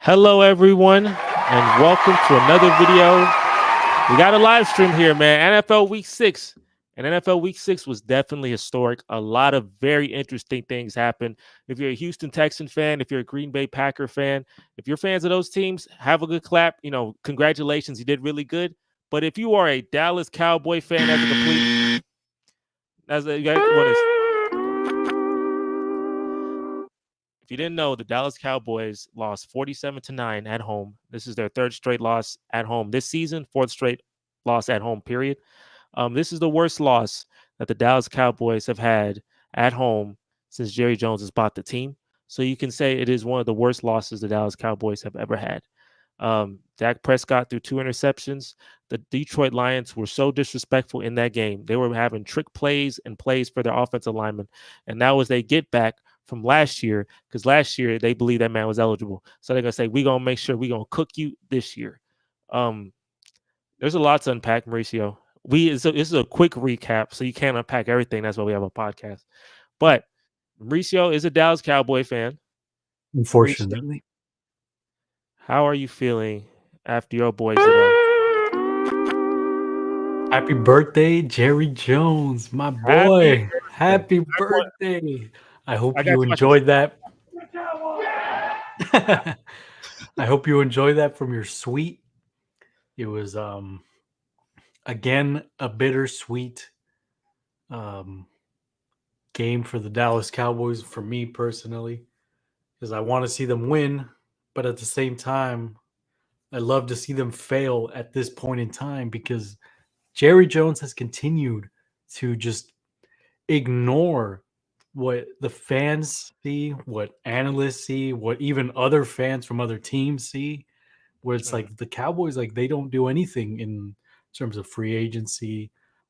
Hello, everyone, and welcome to another video. We got a live stream here, man. NFL Week 6. And NFL Week 6 was definitely historic. A lot of very interesting things happened. If you're a Houston Texan fan, if you're a Green Bay Packer fan, if you're fans of those teams, have a good clap. Congratulations. You did really good. But if you are a Dallas Cowboy fan you guys want to, if you didn't know, the Dallas Cowboys lost 47-9 at home. This is their third straight loss at home this season, fourth straight loss at home, period. This is the worst loss that the Dallas Cowboys have had at home since Jerry Jones has bought the team. So you can say it is one of the worst losses the Dallas Cowboys have ever had. Dak Prescott threw 2 interceptions. The Detroit Lions were so disrespectful in that game. They were having trick plays and plays for their offensive linemen. And that was they get back from last year, because last year they believed that man was eligible. So they're going to say, we're going to make sure we're going to cook you this year. There's a lot to unpack, Mauricio. This is a quick recap, so you can't unpack everything. That's why we have a podcast. But Mauricio is a Dallas Cowboy fan. Unfortunately. Mauricio, how are you feeling after your boys today? Happy birthday, Jerry Jones, my boy. Happy birthday. I hope you enjoyed that. I hope you enjoyed that from your suite. It was again a bittersweet game for the Dallas Cowboys for me personally, because I want to see them win, but at the same time I love to see them fail at this point in time, because Jerry Jones has continued to just ignore what the fans see, what analysts see, what even other fans from other teams see, where it's like the Cowboys, like, they don't do anything in terms of free agency.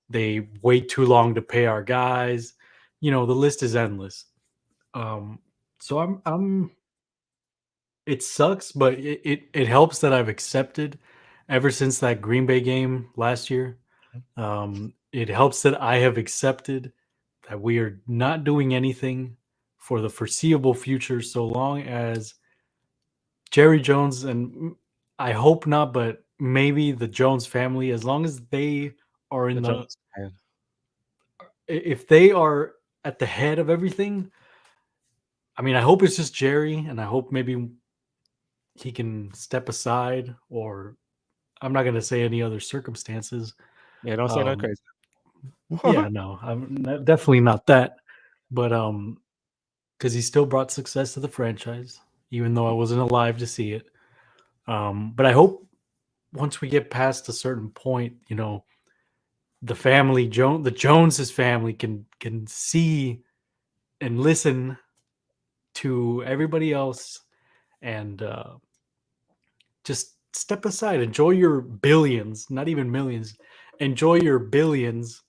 They wait too long to pay our guys. The list is endless. So I'm it sucks, but it helps that I've accepted ever since that Green Bay game last year. It helps that I have accepted that we are not doing anything for the foreseeable future, so long as Jerry Jones, and I hope not, but maybe the Jones family, as long as they are in if they are at the head of everything. I mean, I hope it's just Jerry, and I hope maybe he can step aside, or I'm not going to say any other circumstances. Yeah, don't say nothing crazy. Yeah, no, I'm definitely not that. But because he still brought success to the franchise, even though I wasn't alive to see it. But I hope once we get past a certain point, the the Joneses family can see and listen to everybody else, and just step aside, enjoy your billions, not even millions, enjoy your billions,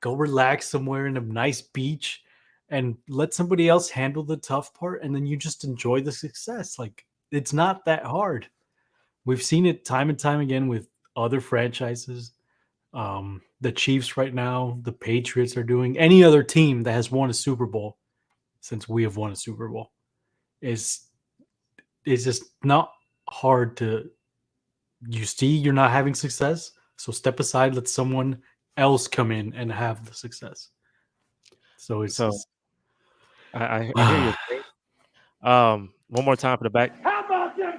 go relax somewhere in a nice beach, and let somebody else handle the tough part, and then you just enjoy the success. Like, it's not that hard. We've seen it time and time again with other franchises. The Chiefs right now, the Patriots are doing, any other team that has won a Super Bowl since we have won a Super Bowl is just not hard to. You see you're not having success, so step aside, let someone else come in and have the success. So it's just, I hear you. One more time for the back. How about them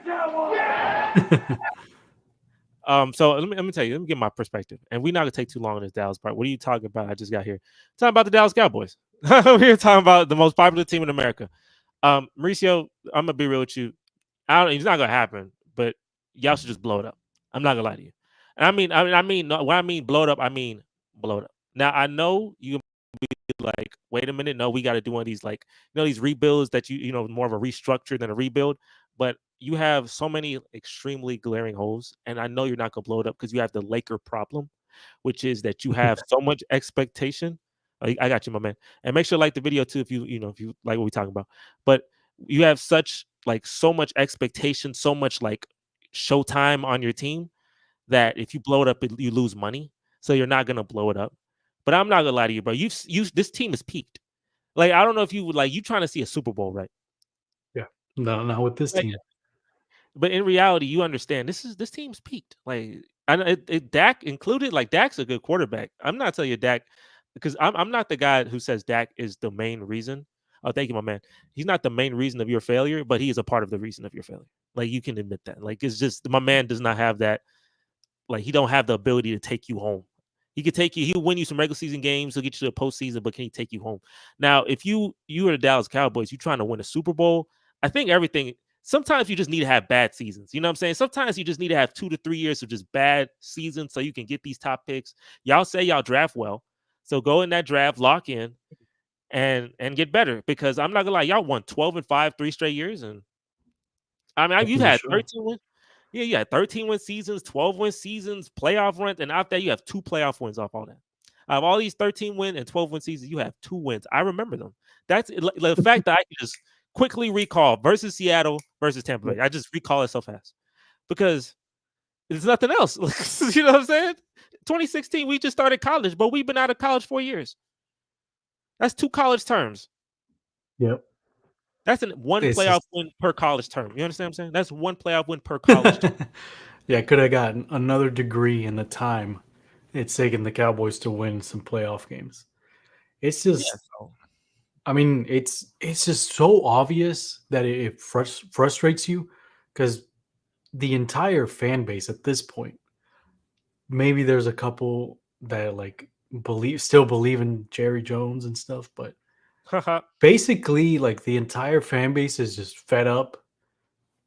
Cowboys? So let me tell you. Let me give my perspective, and we're not gonna take too long on this Dallas part. What are you talking about? I just got here talking about the Dallas Cowboys. We're here talking about the most popular team in America. Mauricio, I'm gonna be real with you. It's not gonna happen, but y'all should just blow it up. I'm not gonna lie to you. And when I mean blow it up, I mean blow it up. Now I know you be like, wait a minute, no, we got to do one of these, like, these rebuilds that more of a restructure than a rebuild. But you have so many extremely glaring holes, and I know you're not gonna blow it up because you have the Laker problem, which is that you have so much expectation. I got you, my man. And make sure to like the video too if you like what we're talking about. But you have so much expectation, so much like showtime on your team that if you blow it up, you lose money. So you're not gonna blow it up. But I'm not gonna lie to you, bro. This team is peaked. Like, I don't know if you would, like, you trying to see a Super Bowl, right? yeah, no, not with this team. But in reality, you understand this team's peaked. Like Dak included, like Dak's a good quarterback. I'm not telling you Dak because I'm not the guy who says Dak is the main reason. Oh, thank you, my man. He's not the main reason of your failure, but he is a part of the reason of your failure. Like you can admit that. Like it's just my man does not have that. Like he don't have the ability to take you home. He could take you. He'll win you some regular season games. He'll get you to the postseason, but can he take you home? Now, if you are the Dallas Cowboys, you're trying to win a Super Bowl. I think everything. Sometimes you just need to have bad seasons. You know what I'm saying? Sometimes you just need to have 2 to 3 years of just bad seasons so you can get these top picks. Y'all say y'all draft well, so go in that draft, lock in, and get better. Because I'm not gonna lie, y'all won 12-5 3 straight years, and I mean you've For had sure. 13 wins. Yeah, you had 13 win seasons, 12 win seasons, playoff runs, and after that, you have 2 playoff wins off all that. Out of all these 13 win and 12 win seasons, you have 2 wins. I remember them. That's the fact that I can just quickly recall versus Seattle versus Tampa Bay. I just recall it so fast because there's nothing else. You know what I'm saying? 2016, we just started college, but we've been out of college 4 years. That's 2 college terms. Yep. That's one It's playoff just... win per college term. You understand what I'm saying? That's 1 playoff win per college term. Yeah, could have gotten another degree in the time it's taken the Cowboys to win some playoff games. It's Yeah, just, so. I mean, it's just so obvious that it frustrates you because the entire fan base at this point, maybe there's a couple that like still believe in Jerry Jones and stuff, but basically, like the entire fan base is just fed up.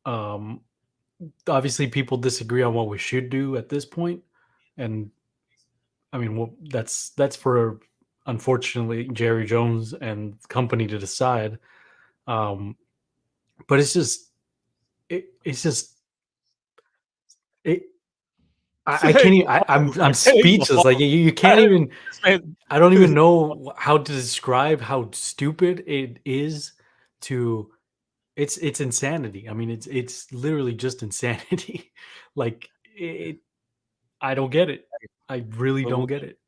Um, Obviously, people disagree on what we should do at this point, and I mean, well, that's for unfortunately Jerry Jones and company to decide. Um, but it's just it. I can't. I'm speechless. Like you can't even. I don't even know how to describe how stupid it is. To it's insanity. I mean, it's literally just insanity. Like it. I don't get it. I really don't get it.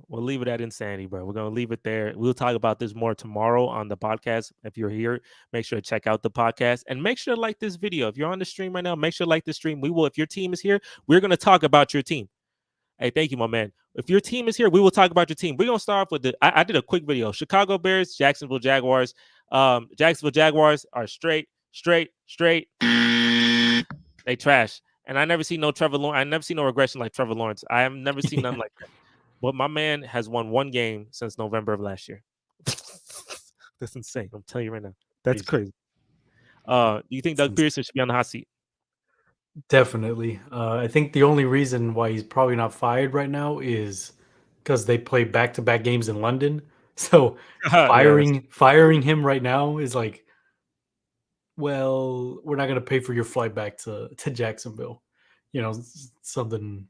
We'll leave it at insanity, bro. We're gonna leave it there. We'll talk about this more tomorrow on the podcast. If you're here, make sure to check out the podcast and make sure to like this video. If you're on the stream right now, make sure to like the stream. We will. If your team is here, we're gonna talk about your team. Hey, thank you, my man. If your team is here, we will talk about your team. We're gonna start off with I did a quick video. Chicago Bears, Jacksonville Jaguars. Jacksonville Jaguars are straight. They trash. And I never see no Trevor Lawrence. I never see no regression like Trevor Lawrence. I have never seen nothing like that. But my man has won 1 game since November of last year. That's insane. I'm telling you right now. That's crazy. Do you think Doug Pearson should be on the hot seat? Definitely. I think the only reason why he's probably not fired right now is because they play back-to-back games in London. So firing him right now is like, well, we're not going to pay for your flight back to Jacksonville. You know, something.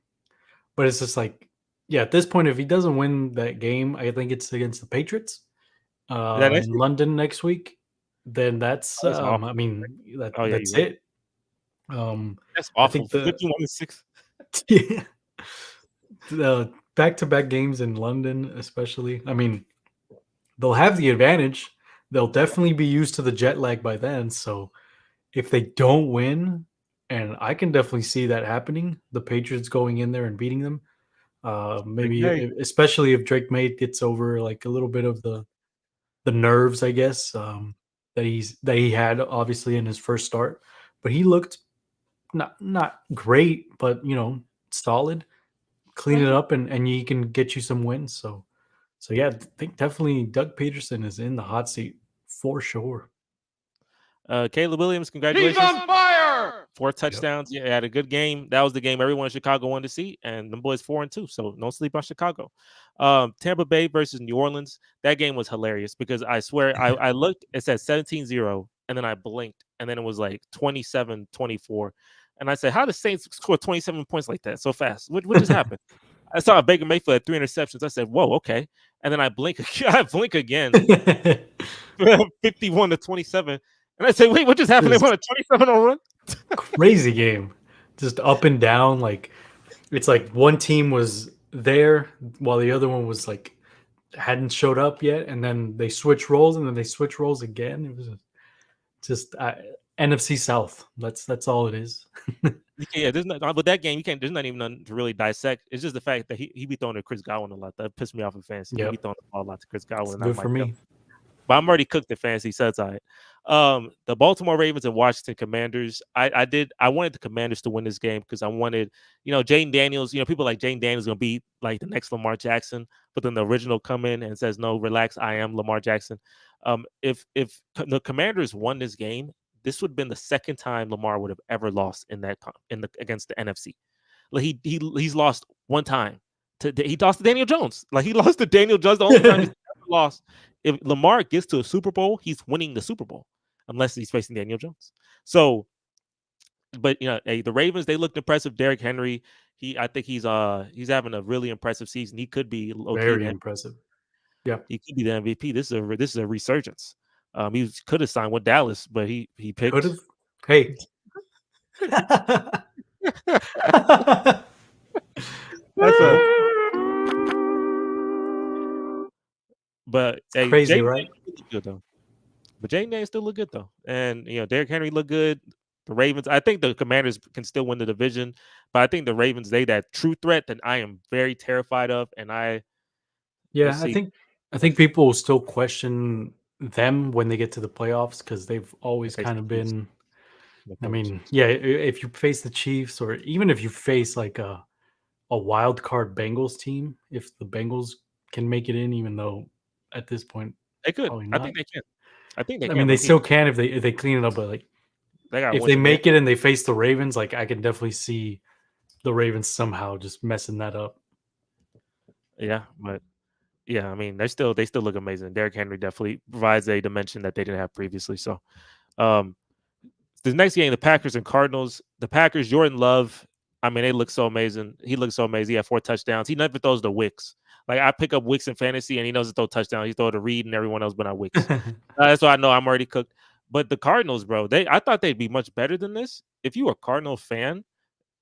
But it's just like, yeah, at this point, if he doesn't win that game, I think it's against the Patriots in London next week. Then that's I mean, that's it. That's awful. I think 51-6. Yeah. The back-to-back games in London, especially. I mean, they'll have the advantage. They'll definitely be used to the jet lag by then. So if they don't win, and I can definitely see that happening, the Patriots going in there and beating them. Maybe especially if Drake May gets over like a little bit of the nerves, I guess, that he had obviously in his first start. But he looked not great, but solid. Clean it up and he can get you some wins. So yeah, I think definitely Doug Peterson is in the hot seat for sure. Caleb Williams, congratulations. He's on fire. 4 touchdowns. Yep. Yeah, had a good game. That was the game everyone in Chicago wanted to see, and them boys 4-2. So no sleep on Chicago. Tampa Bay versus New Orleans. That game was hilarious because I swear I looked, it said 17-0, and then I blinked, and then it was like 27-24. And I said, how did Saints score 27 points like that so fast? What just happened? I saw Baker Mayfield had 3 interceptions. I said, whoa, okay. And then I blink again. 51-27. And I say, wait, what just happened? They won a 27-0 run? Crazy game. Just up and down. Like, it's like one team was there while the other one was like hadn't showed up yet. And then they switch roles and then they switch roles again. It was just NFC South. That's all it is. Yeah, there's not with that game. You can't. There's not even nothing to really dissect. It's just the fact that he be throwing to Chris Godwin a lot. That pissed me off in fantasy. He be Yep, throwing the ball a lot to Chris Godwin it's and not good for Mike Evans. me. But I'm already cooked at fantasy, so that's all right. The Baltimore Ravens and Washington Commanders. I wanted the Commanders to win this game because I wanted, Jane Daniels. People like Jane Daniels gonna be like the next Lamar Jackson, but then the original come in and says, "No, relax, I am Lamar Jackson." If the Commanders won this game, this would have been the second time Lamar would have ever lost against the NFC. Like he's lost one time. He lost to Daniel Jones. Like he lost to Daniel Jones. The only time he's ever lost. If Lamar gets to a Super Bowl, he's winning the Super Bowl, unless he's facing Daniel Jones. So, but the Ravens, they looked impressive. Derrick Henry, I think he's having a really impressive season. He could be low key Very impressive. Yeah, he could be the MVP. This is a resurgence. He could have signed with Dallas, but he picked. could have. Hey. That's a. But It's crazy, Jane right? look good though. But Jane Daniels still look good though, and Derrick Henry look good. The Ravens, I think the Commanders can still win the division, but I think the Ravens, they that true threat that I am very terrified of, and let's Yeah, see. I think people will still question them when they get to the playoffs because they've always Face the kind of Chiefs. been. They I play the mean, Chiefs. yeah, if you face the Chiefs or even if you face like a wild card Bengals team, if the Bengals can make it in, even though at this point They could. probably I not. think they can. I think they I mean, can. they But still can if they clean it up, but like they got to if win they some games. make it and they face the Ravens, like I can definitely see the Ravens somehow just messing that up. Yeah, but yeah, I mean, they still look amazing. Derrick Henry definitely provides a dimension that they didn't have previously. So, um, the next game, the Packers and Cardinals. The Packers, Jordan Love. I mean, they look so amazing. He looks so amazing. He had 4 touchdowns. He never throws the Wicks. Like I pick up Wicks in fantasy, and he knows to throw touchdowns. He throw to Reed and everyone else, but not Wicks. That's why I know I'm already cooked. But the Cardinals, bro, I thought they'd be much better than this. If you were a Cardinal fan,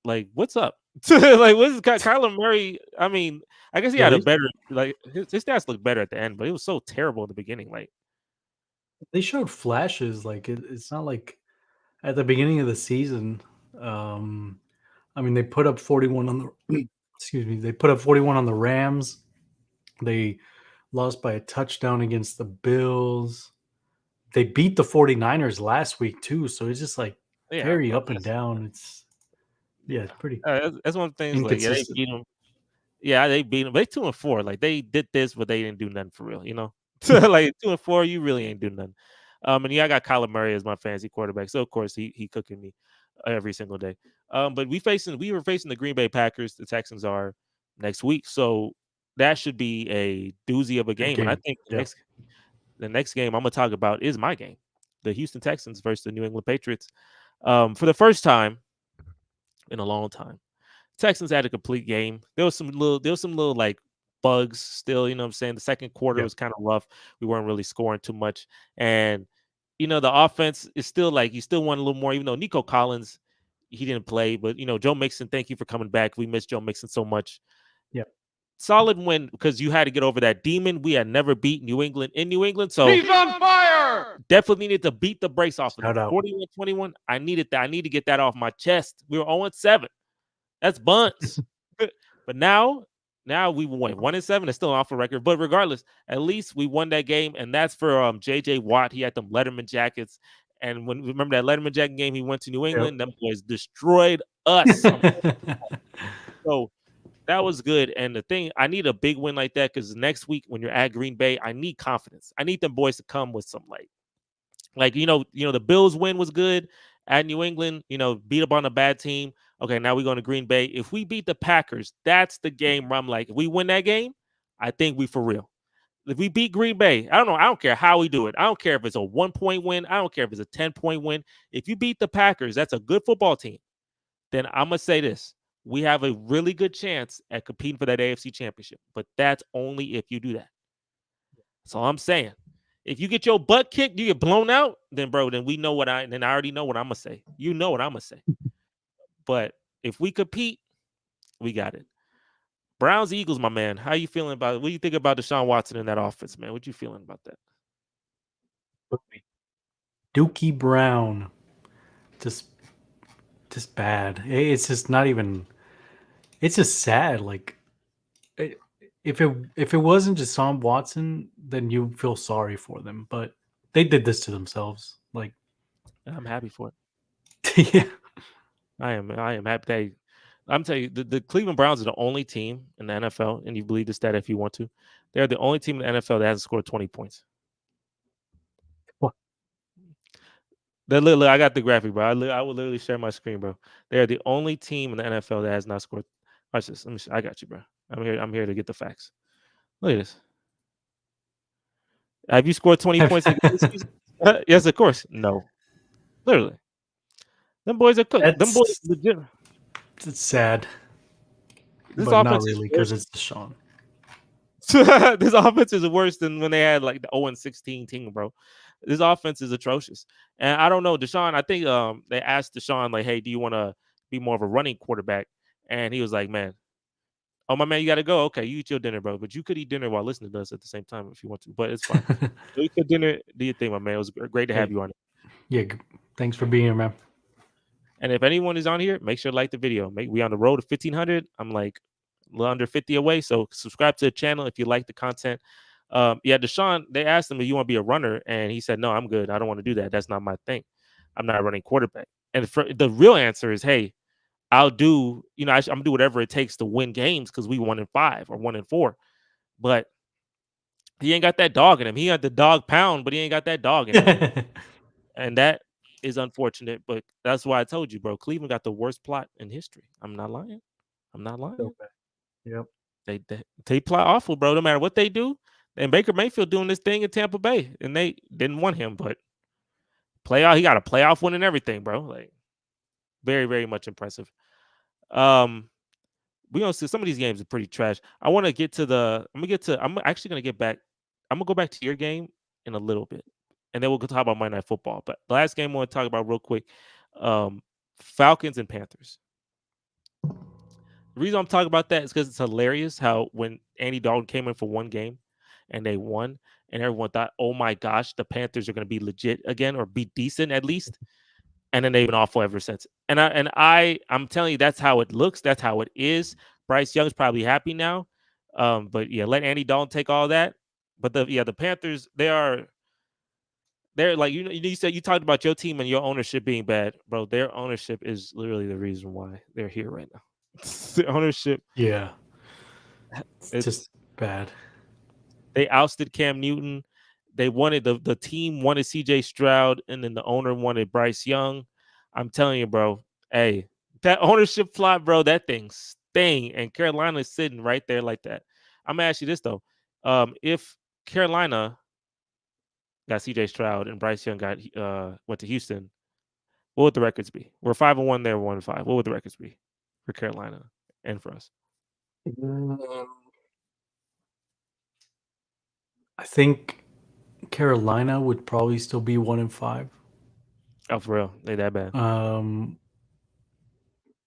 like what's up? Like what's Kyler Murray? I mean, I guess he Yeah, had a better his stats look better at the end, but it was so terrible in the beginning. Like they showed flashes. Like it's not like at the beginning of the season. Um, I mean, they put up 41 on the. Excuse me. They put up 41 on the Rams. They lost by a touchdown against the Bills. They beat the 49ers last week too, so it's just like yeah, very but up and down. It's yeah, it's pretty that's one of the things. Like yeah, they inconsistent. beat them. Yeah, they beat them. They 2-4. Like they did this, but they didn't do nothing for real. Like 2-4, you really ain't do nothing. And yeah, I got Kyler Murray as my fantasy quarterback, so of course he cooking me every single day. But we were facing the Green Bay Packers. The Texans are next week, so that should be a doozy of a Big game. And I game. think Yeah. the next game I'm gonna talk about is my game, the Houston Texans versus the New England Patriots. For the first time in a long time, Texans had a complete game. There was some little like bugs still, you know what I'm saying? The second quarter Yeah. was kind of rough. We weren't really scoring too much. And the offense is still like you still want a little more, even though Nico Collins, he didn't play, but Joe Mixon, thank you for coming back. We missed Joe Mixon so much. Yeah. Solid win because you had to get over that demon. We had never beat New England in New England. So He's on fire. definitely needed to beat the brakes off of them. Shout out. 41-21. I needed that. I need to get that off my chest. We were 0-7. That's bunts. But now we won 1-7. It's still off a record. But regardless, at least we won that game. And that's for JJ Watt. He had them Letterman jackets. And remember that Letterman jacket game, he went to New England. Them boys destroyed us. So that was good. And the thing, I need a big win like that because next week when you're at Green Bay, I need confidence. I need them boys to come with some the Bills win was good at New England, beat up on a bad team. Okay, now we're going to Green Bay. If we beat the Packers, that's the game where I'm like, if we win that game, I think we for real. If we beat Green Bay, I don't know. I don't care how we do it. I don't care if it's a 1-point win. I don't care if it's a 10-point win. If you beat the Packers, that's a good football team. Then I'm going to say this. We have a really good chance at competing for that AFC championship. But that's only if you do that. That's all I'm saying. If you get your butt kicked, you get blown out, then bro, then I already know what I'm gonna say. You know what I'm gonna say. But if we compete, we got it. Browns, Eagles, my man. How you feeling about it? What do you think about Deshaun Watson in that offense, man? What you feeling about that? Dookie Brown. just just bad. It's just not even. It's just sad. Like it, if it wasn't Deshaun Watson, then you feel sorry for them. But they did this to themselves. Like I'm happy for it. yeah, I am happy. I'm telling you, the Cleveland Browns are the only team in the NFL, and you believe this stat if you want to. They're the only team in the NFL that hasn't scored 20 points. What? Look, I got the graphic, bro. I will literally share my screen, bro. They're the only team in the NFL that has not scored. Watch this. Let me. I got you, bro. I'm here to get the facts. Look at this. Have you scored 20 points again this season? Yes, of course. No, literally. Them boys are cooked. Them boys that's legit. it's sad, This but not offense is really because worse. it's Deshaun. This offense is worse than when they had like the 0-16 team, bro. This offense is atrocious. And I don't know, Deshaun, I think they asked Deshaun, like, hey, do you want to be more of a running quarterback? And he was like, man, oh, my man, you got to go. Okay, you eat your dinner, bro. But you could eat dinner while listening to us at the same time if you want to. But it's fine. So you could dinner, do your thing, my man. It was great to have Hey, you on it. yeah, thanks for being here, man. And if anyone is on here, make sure to like the video. We on the road to 1,500. I'm like a little under 50 away. So subscribe to the channel if you like the content. Yeah, Deshaun, they asked him if you want to be a runner, and he said, no, I'm good. I don't want to do that. That's not my thing. I'm not a running quarterback. And the real answer is, hey, I'll do, I'm gonna do whatever it takes to win games because we 1-5 or 1-4. But he ain't got that dog in him. He got the dog pound, but he ain't got that dog in him. And that is unfortunate, but that's why I told you, bro. Cleveland got the worst plot in history. I'm not lying. I'm not lying. Okay. Yep. They plot awful, bro. No matter what they do. And Baker Mayfield doing this thing in Tampa Bay, and they didn't want him, but playoff, he got a playoff win and everything, bro. Like very, very much impressive. We gonna see some of these games are pretty trash. I want to get to I'm actually gonna get back. I'm gonna go back to your game in a little bit, and then we'll talk about Monday Night Football. But the last game I want to talk about real quick, Falcons and Panthers. The reason I'm talking about that is because it's hilarious how when Andy Dalton came in for one game and they won, and everyone thought, oh my gosh, the Panthers are going to be legit again or be decent at least. And then they've been awful ever since. And I'm telling you, that's how it looks. That's how it is. Bryce Young's probably happy now. But yeah, let Andy Dalton take all that. But the Panthers, they're like, you said you talked about your team and your ownership being bad, bro. Their ownership is literally the reason why they're here right now. The ownership, Yeah, it's it's just bad. they ousted Cam Newton. They wanted the team wanted CJ Stroud, and then the owner wanted Bryce Young. I'm telling you, bro. Hey, that ownership plot, bro, that thing's staying, and Carolina's sitting right there like that. I'm gonna ask you this though: if Carolina got CJ Stroud and Bryce Young got went to Houston, what would the records be? We're 5-1 there, 1-5. What would the records be for Carolina and for us? I think Carolina would probably still be 1-5. Oh, for real, they that bad?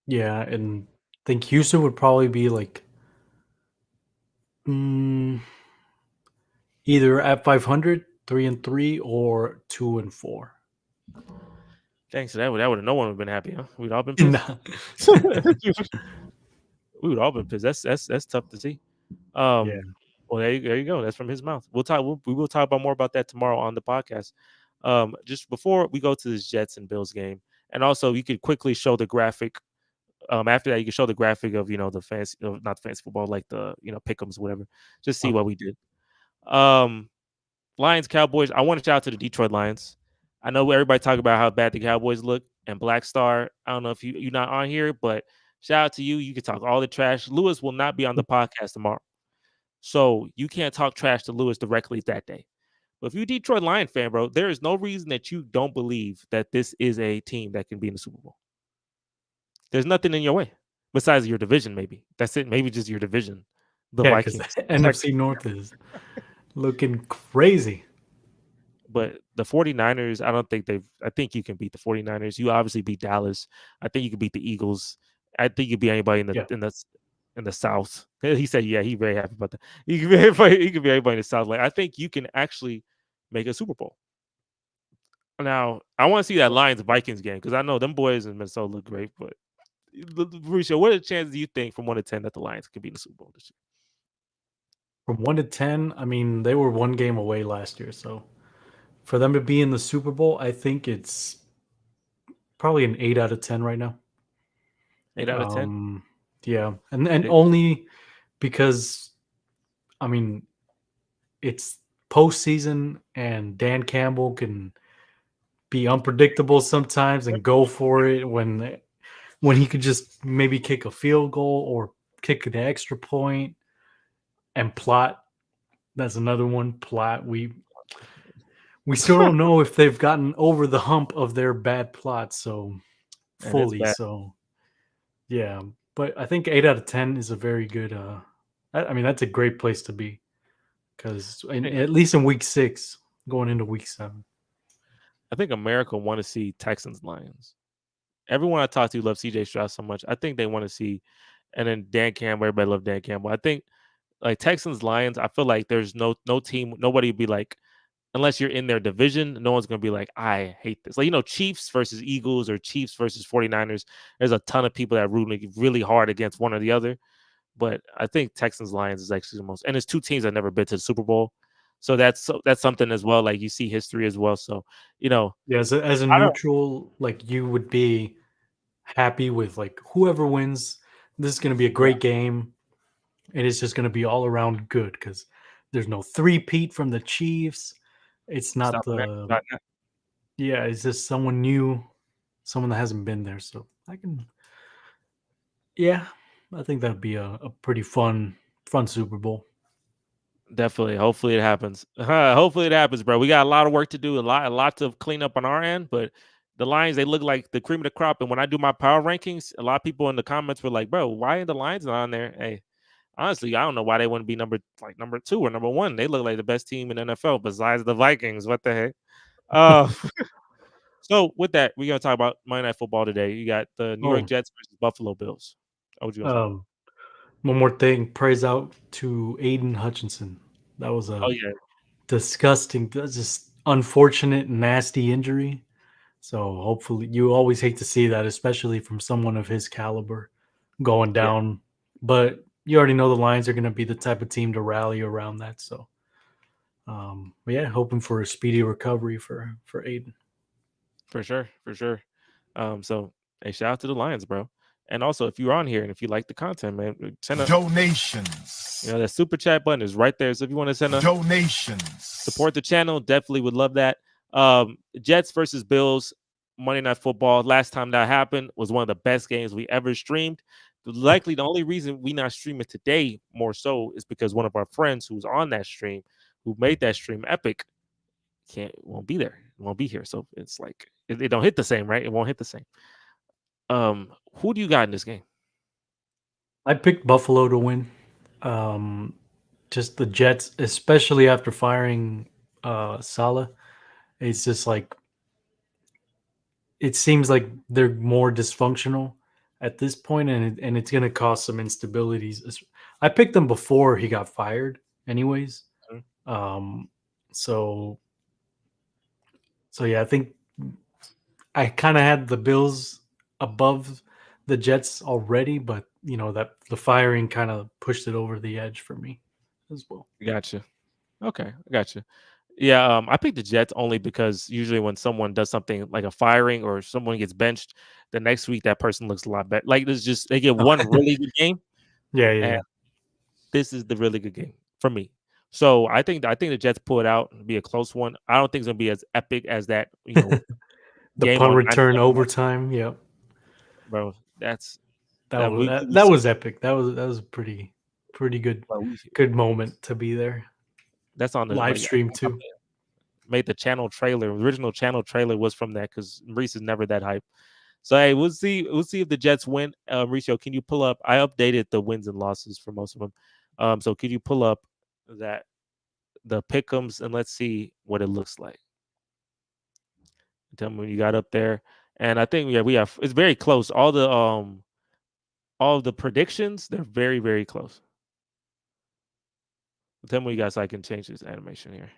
Yeah, and I think Houston would probably be like either at 500, 3-3, or 2-4. Thanks to that would no one would have been happy, huh? We'd all been pissed. Nah. We would all been pissed. That's tough to see. Yeah. Well, there you go. That's from his mouth. We will talk about more about that tomorrow on the podcast. Just before we go to this Jets and Bills game, and also you could quickly show the graphic. After that, you can show the graphic of the fancy, not the fancy football, like the pick'ems, whatever. Just see what we did. Lions, Cowboys. I want to shout out to the Detroit Lions. I know everybody talk about how bad the Cowboys look and Black Star. I don't know if you're not on here, but shout out to you. You can talk all the trash. Lewis will not be on the podcast tomorrow, so you can't talk trash to Lewis directly that day. But if you're a Detroit Lion fan, bro, there is no reason that you don't believe that this is a team that can be in the Super Bowl. There's nothing in your way besides your division. Maybe that's it. Maybe just your division. The Vikings. NFC North is looking crazy. But the 49ers, I think you can beat the 49ers. You obviously beat Dallas. I think you can beat the Eagles. I think you can beat anybody in the South. He said, yeah, he's very happy about that. He can be anybody in the South. Like, I think you can actually make a Super Bowl. Now, I want to see that Lions Vikings game because I know them boys in Minnesota look great. But Mauricio, what are the chances do you think from 1 to 10 that the Lions could be in the Super Bowl this year? From 1 to 10, I mean, they were one game away last year, so for them to be in the Super Bowl, I think it's probably an 8 out of 10 right now. 8 out of 10. Yeah, and Big. only because I mean it's postseason, and Dan Campbell can be unpredictable sometimes and go for it when he could just maybe kick a field goal or kick the extra point and plot. That's another one. Plot. We still don't know if they've gotten over the hump of their bad plot so And it's fully. bad. So yeah, but I think 8 out of 10 is a very good. I mean, that's a great place to be because at least in week 6, going into week 7. I think America want to see Texans Lions. Everyone I talk to loves CJ Stroud so much. I think they want to see, and then Dan Campbell. Everybody love Dan Campbell. I think like Texans Lions. I feel like there's no team. Nobody would be like, unless you're in their division, no one's gonna be like, I hate this. Like, Chiefs versus Eagles or Chiefs versus 49ers. There's a ton of people that root really hard against one or the other. But I think Texans Lions is actually the most, and it's two teams that never been to the Super Bowl. So that's something as well. Like you see history as well. So Yeah, as a I don't. neutral, like you would be happy with like whoever wins. This is going to be a Yeah, great game. It is just going to be all around good because there's no three-peat from the Chiefs. It's it's not not the not yeah. It's just someone new, someone that hasn't been there. So I can yeah, I think that'd be a pretty fun Super Bowl. definitely. Hopefully it happens. Hopefully it happens, bro. We got a lot of work to do, a lot to clean up on our end, but the Lions, they look like the cream of the crop. And when I do my power rankings, a lot of people in the comments were like, bro, why are the Lions not on there? Hey, honestly, I don't know why they wouldn't be number 2 or number 1. They look like the best team in NFL besides the Vikings. What the heck? Uh so with that, we're gonna talk about Monday Night Football today. You got the New York Oh, Jets versus Buffalo Bills. What would you gonna say? um, one more thing. Praise out to Aiden Hutchinson. That was Oh a yeah, disgusting, that's just unfortunate, nasty injury. So hopefully, you always hate to see that, especially from someone of his caliber going yeah, down. But you already know the Lions are going to be the type of team to rally around that. So, but yeah, hoping for a speedy recovery for Aiden. for sure, for sure. So hey, shout out to the Lions, bro. And also, if you're on here and if you like the content, man, send a Donations. that super chat button is right there. So if you want to send a Donations. support the channel, definitely would love that. Jets versus Bills, Monday Night Football. Last time that happened was one of the best games we ever streamed. Likely the only reason we not streaming today more so is because one of our friends who's on that stream, who made that stream epic, won't be there, won't be here. So it's like it don't hit the same, right? It won't hit the same. Who do you got in this game? I picked Buffalo to win. Um, just the Jets, especially after firing Salah. It's just like it seems like they're more dysfunctional at this point, and it's going to cause some instabilities. I picked them before he got fired, anyways. Mhm. Um, so so yeah, I think I kind of had the Bills above the Jets already, but that the firing kind of pushed it over the edge for me as well. Gotcha. Okay, I gotcha. Yeah, I picked the Jets only because usually when someone does something like a firing or someone gets benched, the next week that person looks a lot better. Like there's just they get one really good game, Yeah, yeah, and yeah. this is the really good game for me. So I think the Jets pull it out and be a close one. I don't think it's gonna be as epic as that The game punt on return 9/11, overtime. Yep. bro. That's That that was we that see. was epic. That was a pretty Bro, good moment to be there. that's on the Live like stream too. made the channel trailer. Original channel trailer was from that because Reese is never that hype. So hey, we'll see. We'll see if the Jets win. Mauricio, can you pull up? I updated the wins and losses for most of them. So could you pull up that the pick'ems and let's see what it looks like. Tell me when you got up there. And I think we have it's very close. All the predictions, they're very, very close. Tell me when you guys so I can change this animation here.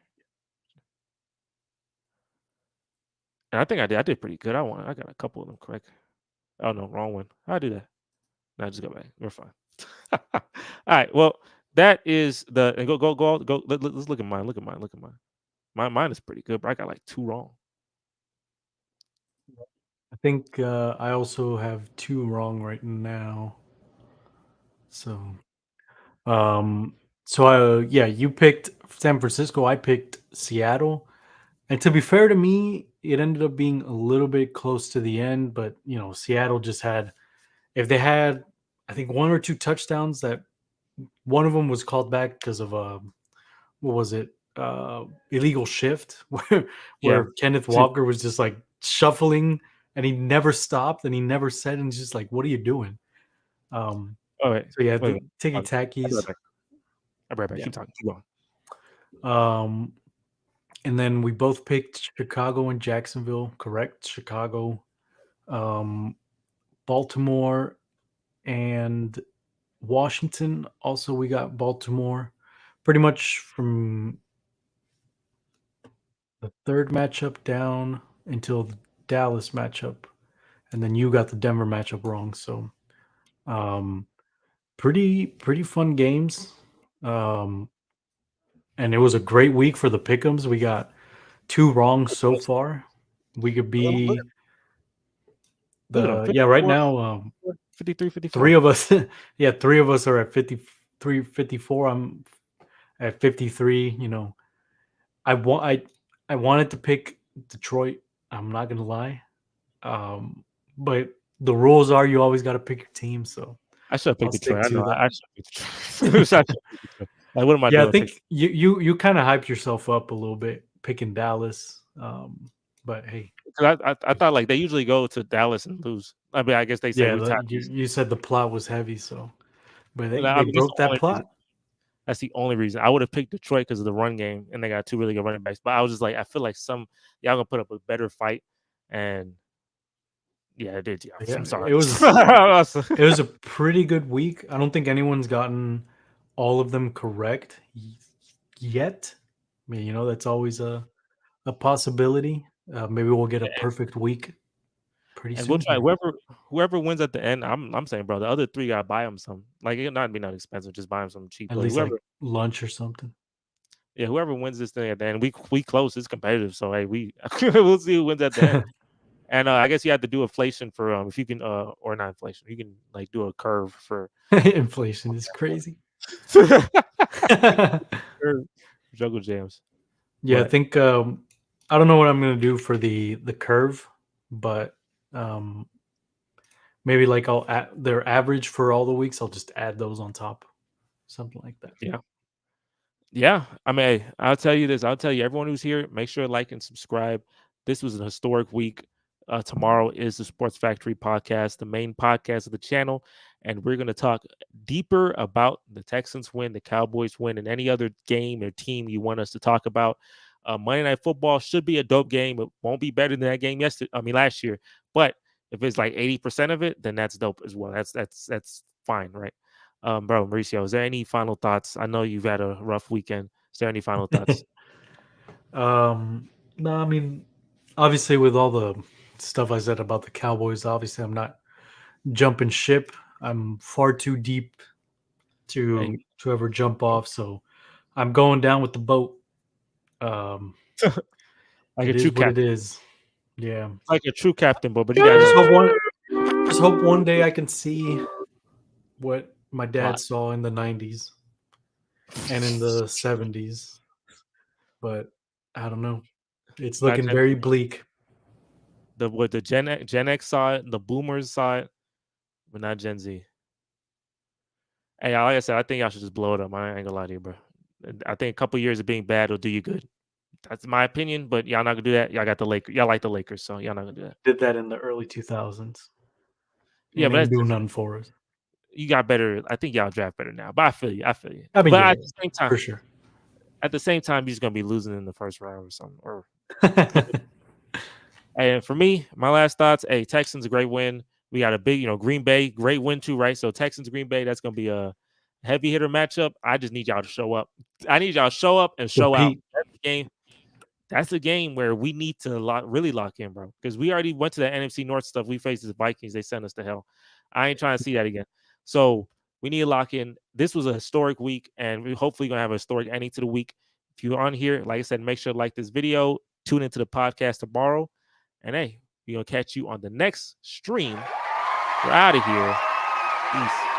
And I think I did pretty good. I got a couple of them correct. Oh no, wrong one. How'd I do that? No, just go back. We're fine. All right. Well, that is the and go. Let's look at mine. Look at mine. Mine is pretty good, but I got like 2 wrong. I think I also have 2 wrong right now. So, yeah, you picked San Francisco. I picked Seattle. And to be fair to me, it ended up being a little bit close to the end. But Seattle just had, if they had, I think 1 or 2 touchdowns that one of them was called back because of what was it? Illegal shift where Yeah. Kenneth Walker was just like shuffling and he never stopped and he never said, and he's just like, what are you doing? Oh wait. So yeah, Wait. ticky tackies. I'll be right back. Yeah. Keep talking. Keep going. And then we both picked Chicago and Jacksonville, correct? Chicago, Baltimore, and Washington. Also, we got Baltimore pretty much from the 3rd matchup down until the Dallas matchup. And then you got the Denver matchup wrong. So pretty fun games. And it was a great week for the pick'ems. We got 2 wrong so far. We could be right now 53, 54. 3 of us 3 of us are at 53, 54. I'm at 53. I wanted to pick Detroit. I'm not gonna lie. But the rules are you always got to pick your team. So I should have picked stick Detroit. I to know. that. I should have picked Detroit. Like, what am I doing? I think you kind of hyped yourself up a little bit picking Dallas. But hey, I thought like they usually go to Dallas and lose. I mean, I guess they say you said the plot was heavy, so but they I mean, broke that plot. That's the only reason. I would have picked Detroit because of the run game, and they got 2 really good running backs. But I was just like, I feel like y'all gonna put up a better fight, and yeah, it did. Yeah, I'm sorry. It was a pretty good week. I don't think anyone's gotten all of them correct yet. I mean, that's always a possibility. Maybe we'll get a perfect week pretty soon. We'll try whoever wins at the end. I'm saying, bro, the other 3 gotta buy them some. Like, it not be not expensive, just buy them some cheap. At least like lunch or something. Yeah, whoever wins this thing at the end, we close. It's competitive, so hey, we'll see who wins at the end. And I guess you have to do inflation for if you can or not inflation. You can like do a curve for inflation is crazy. Juggle jams. Yeah, but I think I don't know what I'm gonna do for the curve, but maybe like I'll add their average for all the weeks. I'll just add those on top, something like that. Yeah. I mean, I'll tell you this. I'll tell you, everyone who's here, make sure to like and subscribe. This was an historic week. Tomorrow is the Sports Factory podcast, the main podcast of the channel, and we're going to talk deeper about the Texans win, the Cowboys win, and any other game or team you want us to talk about. Monday Night Football should be a dope game. It won't be better than that game last year, but if it's like 80% of it, then that's dope as well. That's fine, right? Bro, Mauricio, is there any final thoughts? I know you've had a rough weekend. Is there any final thoughts? No, I mean, obviously with all the stuff I said about the Cowboys, obviously I'm not jumping ship. I'm far too deep to ever jump off, so I'm going down with the boat. Like it a true is what it is. Yeah, like a true captain, but you guys just hope one day I can see what my dad saw in the 90s and in the 70s, but I don't know. It's looking very bleak. The Gen X saw it, the Boomers saw it, but not Gen Z. Hey, like I said, I think y'all should just blow it up. I ain't gonna lie to you, bro. I think a couple years of being bad will do you good. That's my opinion, but y'all not gonna do that. Y'all got the Lakers. Y'all like the Lakers, so y'all not gonna do that. Did that in the early 2000s. Yeah, but that's doing nothing for us. You got better. I think y'all draft better now. But I feel you. I mean, but at the same time, for sure. At the same time, you're just gonna be losing in the first round or something. Or and for me, my last thoughts. Hey, Texans, a great win. We got a big, Green Bay, great win too, right? So Texans, Green Bay, that's gonna be a heavy hitter matchup. I just need y'all to show up. I need y'all to show up and show out. that's a game where we need to really lock in, bro. Because we already went to the NFC North stuff. We faced the Vikings. They sent us to hell. I ain't trying to see that again. So we need to lock in. This was a historic week, and we're hopefully going to have a historic ending to the week. If you're on here, like I said, make sure to like this video. Tune into the podcast tomorrow. And, hey, we're going to catch you on the next stream. We're out of here. Peace.